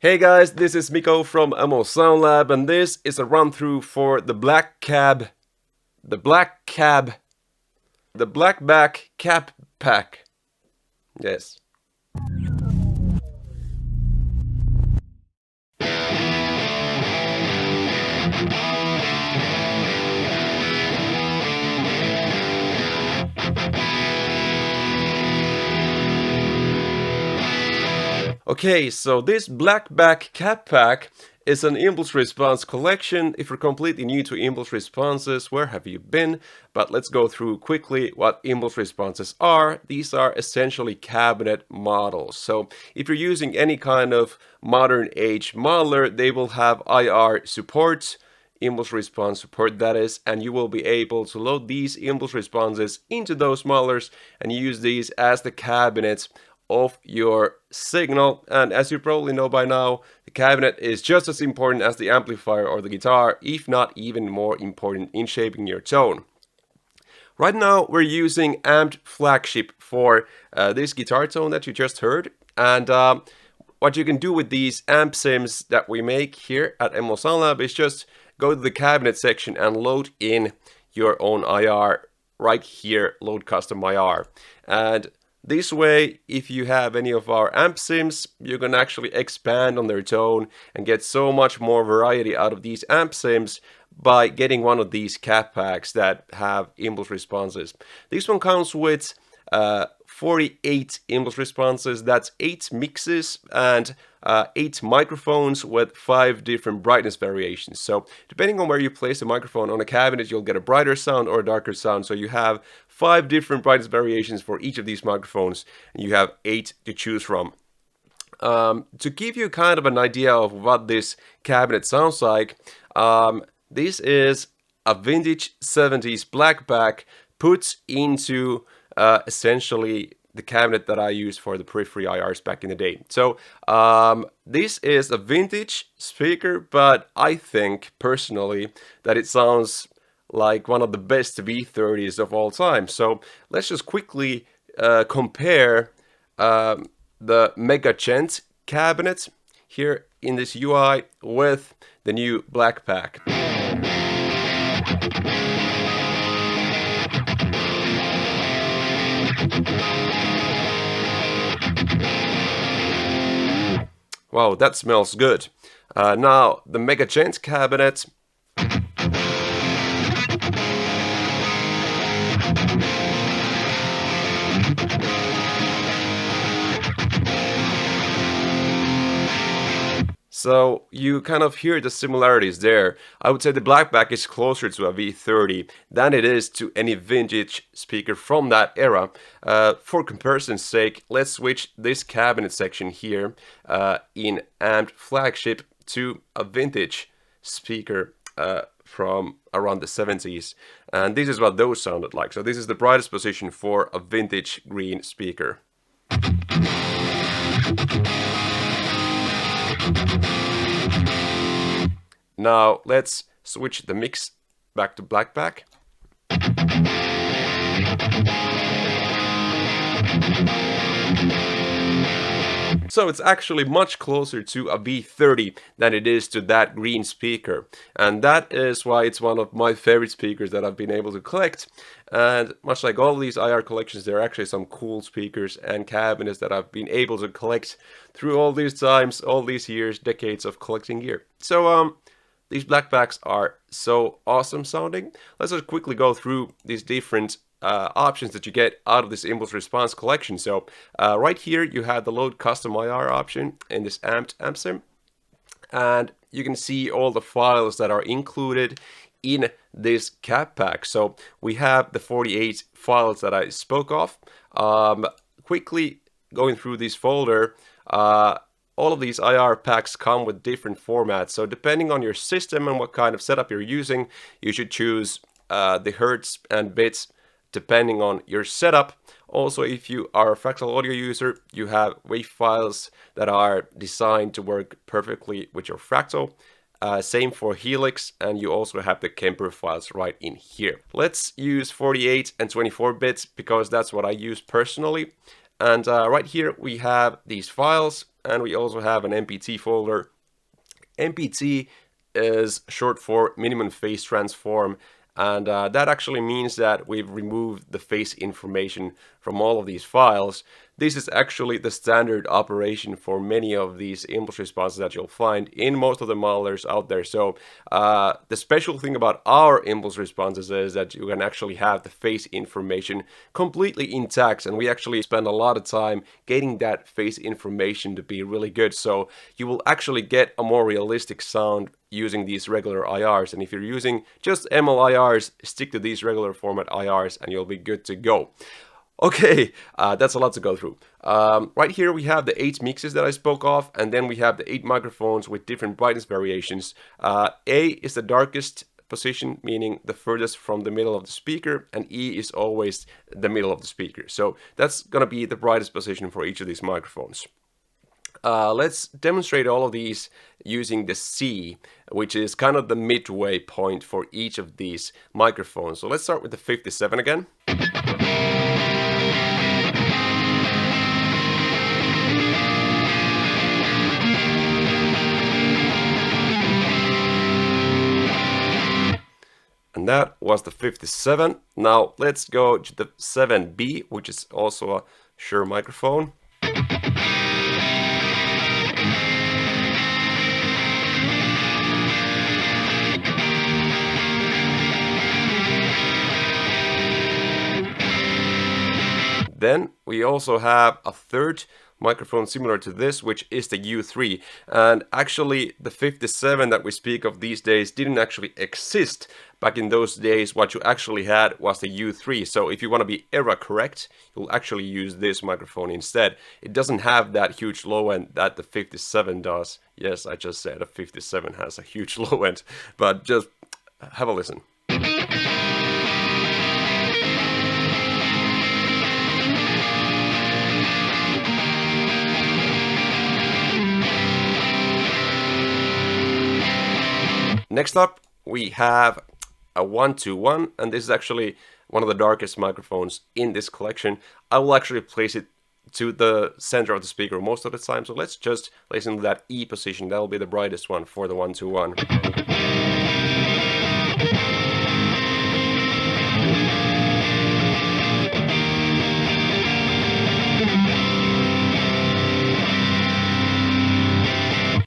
Hey guys, this is Miko from Amo Sound Lab, and this is a run through for the the Black Cab, the Blackback Cap Pack. Yes. Okay, so this Blackback Cap Pack is an impulse response collection. If you're completely new to impulse responses, where have you been? But let's go through quickly what impulse responses are. These are essentially cabinet models. So if you're using any kind of modern age modeler, they will have IR support, impulse response support that is, and you will be able to load these impulse responses into those modelers and use these as the cabinets of your signal. And as you probably know by now, the cabinet is just as important as the amplifier or the guitar, if not even more important in shaping your tone. Right now we're using Amped Flagship for this guitar tone that you just heard, and what you can do with these amp sims that we make here at Emo Sound Lab is just go to the cabinet section and load in your own IR right here, load custom IR. And this way, if you have any of our amp sims, you can actually expand on their tone and get so much more variety out of these amp sims by getting one of these cap packs that have impulse responses. This one comes with 48 impulse responses. That's 8 mixes and 8 microphones with 5 different brightness variations. So depending on where you place the microphone on a cabinet, you'll get a brighter sound or a darker sound. So you have 5 different brightness variations for each of these microphones, and you have 8 to choose from. To give you kind of an idea of what this cabinet sounds like, this is a vintage 70s Blackback put into essentially the cabinet that I used for the periphery IRs back in the day. So this is a vintage speaker, but I think personally that it sounds like one of the best V30s of all time. So let's just quickly compare the Mega Gent cabinet here in this UI with the new Blackback. Wow, that smells good. Now, the Mega Gent cabinet. So you kind of hear the similarities there. I would say the Blackback is closer to a V30 than it is to any vintage speaker from that era. For comparison's sake, let's switch this cabinet section here in Amped Flagship to a vintage speaker from around the 70s. And this is what those sounded like. So this is the brightest position for a vintage green speaker. Now let's switch the mix back to Blackback. So it's actually much closer to a V30 than it is to that green speaker. And that is why it's one of my favorite speakers that I've been able to collect. And much like all these IR collections, there are actually some cool speakers and cabinets that I've been able to collect through all these times, all these years, decades of collecting gear. So these Blackbacks are so awesome sounding. Let's just quickly go through these different options that you get out of this impulse response collection. So right here you have the load custom IR option in this amped amp sim, and you can see all the files that are included in this cap pack. So we have the 48 files that I spoke of. Quickly going through this folder, all of these IR packs come with different formats. So depending on your system and what kind of setup you're using, you should choose the hertz and bits depending on your setup. Also, if you are a fractal audio user, you have WAV files that are designed to work perfectly with your fractal. Same for Helix, and you also have the Kemper files right in here. Let's use 48 and 24 bits because that's what I use personally. And right here we have these files, and we also have an MPT folder. MPT is short for minimum phase transform, and that actually means that we've removed the phase information from all of these files. This is actually the standard operation for many of these impulse responses that you'll find in most of the modelers out there. So the special thing about our impulse responses is that you can actually have the phase information completely intact, and we actually spend a lot of time getting that phase information to be really good. So you will actually get a more realistic sound using these regular IRs. And if you're using just MLIRs, stick to these regular format IRs and you'll be good to go. Okay, that's a lot to go through. Right here we have the 8 mixes that I spoke of, and then we have the 8 microphones with different brightness variations. A is the darkest position, meaning the furthest from the middle of the speaker, and E is always the middle of the speaker. So that's gonna be the brightest position for each of these microphones. Let's demonstrate all of these using the C, which is kind of the midway point for each of these microphones. So let's start with the 57 again. And that was the 57. Now let's go to the 7B, which is also a Shure microphone. Then we also have a third microphone similar to this, which is the U3. And actually the 57 that we speak of these days didn't actually exist. Back in those days, what you actually had was the U3. So if you want to be era correct, you'll actually use this microphone instead. It doesn't have that huge low end that the 57 does. Yes, I just said a 57 has a huge low end, but just have a listen. Next up, we have a 121, and this is actually one of the darkest microphones in this collection. I will actually place it to the center of the speaker most of the time, so let's just listen to that E position. That will be the brightest one for the 121.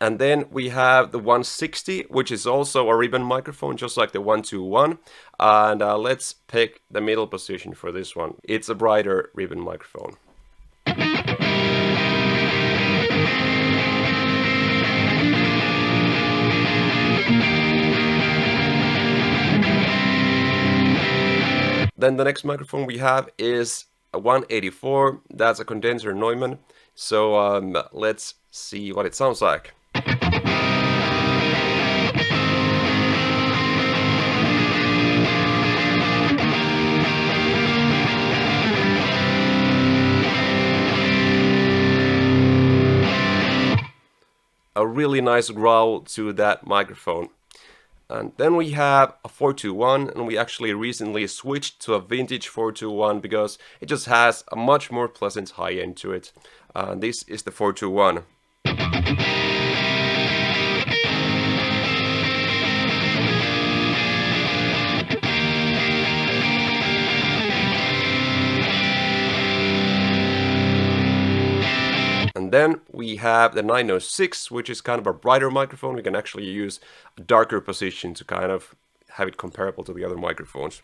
And then we have the 160, which is also a ribbon microphone, just like the 121. And let's pick the middle position for this one. It's a brighter ribbon microphone. Then the next microphone we have is a 184. That's a condenser Neumann. So let's see what it sounds like. A really nice growl to that microphone. And then we have a 421, and we actually recently switched to a vintage 421 because it just has a much more pleasant high end to it. This is the 421. And then we have the 906, which is kind of a brighter microphone. We can actually use a darker position to kind of have it comparable to the other microphones.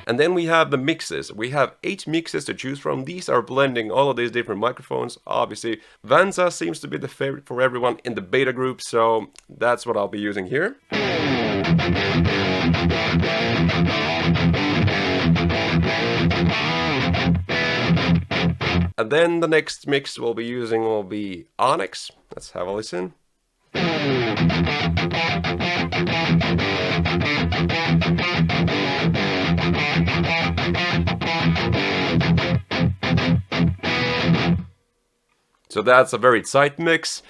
And then we have the mixes. We have 8 mixes to choose from. These are blending all of these different microphones. Obviously, Vanza seems to be the favorite for everyone in the beta group, so that's what I'll be using here. And then the next mix we'll be using will be Onyx. Let's have a listen. So that's a very tight mix.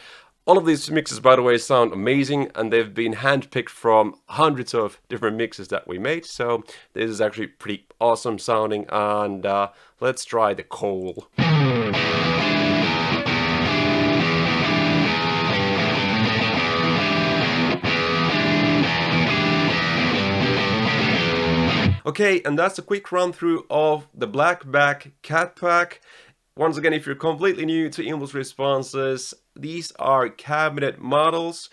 All of these mixes, by the way, sound amazing, and they've been handpicked from hundreds of different mixes that we made. So this is actually pretty awesome sounding, and let's try the coal. Okay, and that's a quick run through of the Blackback Cat Pack. Once again, if you're completely new to impulse responses, these are cabinet models.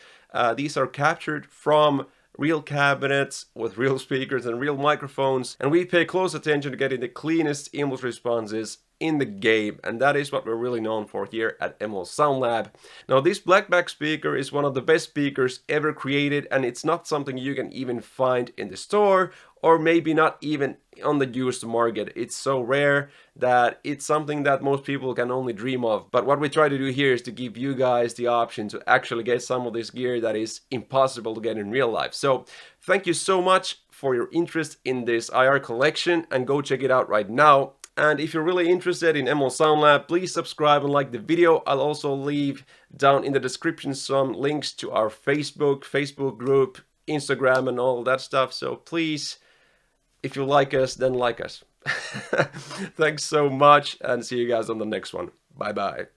These are captured from real cabinets with real speakers and real microphones, and we pay close attention to getting the cleanest impulse responses in the game, and that is what we're really known for here at ML Sound Lab. Now, this Blackback speaker is one of the best speakers ever created, and it's not something you can even find in the store, or maybe not even on the used market. It's so rare that it's something that most people can only dream of. But what we try to do here is to give you guys the option to actually get some of this gear that is impossible to get in real life. So thank you so much for your interest in this IR collection, and go check it out right now. And if you're really interested in ML Sound Lab, please subscribe and like the video. I'll also leave down in the description some links to our Facebook group, Instagram, and all that stuff. So please, if you like us, then like us. Thanks so much, and see you guys on the next one. Bye bye.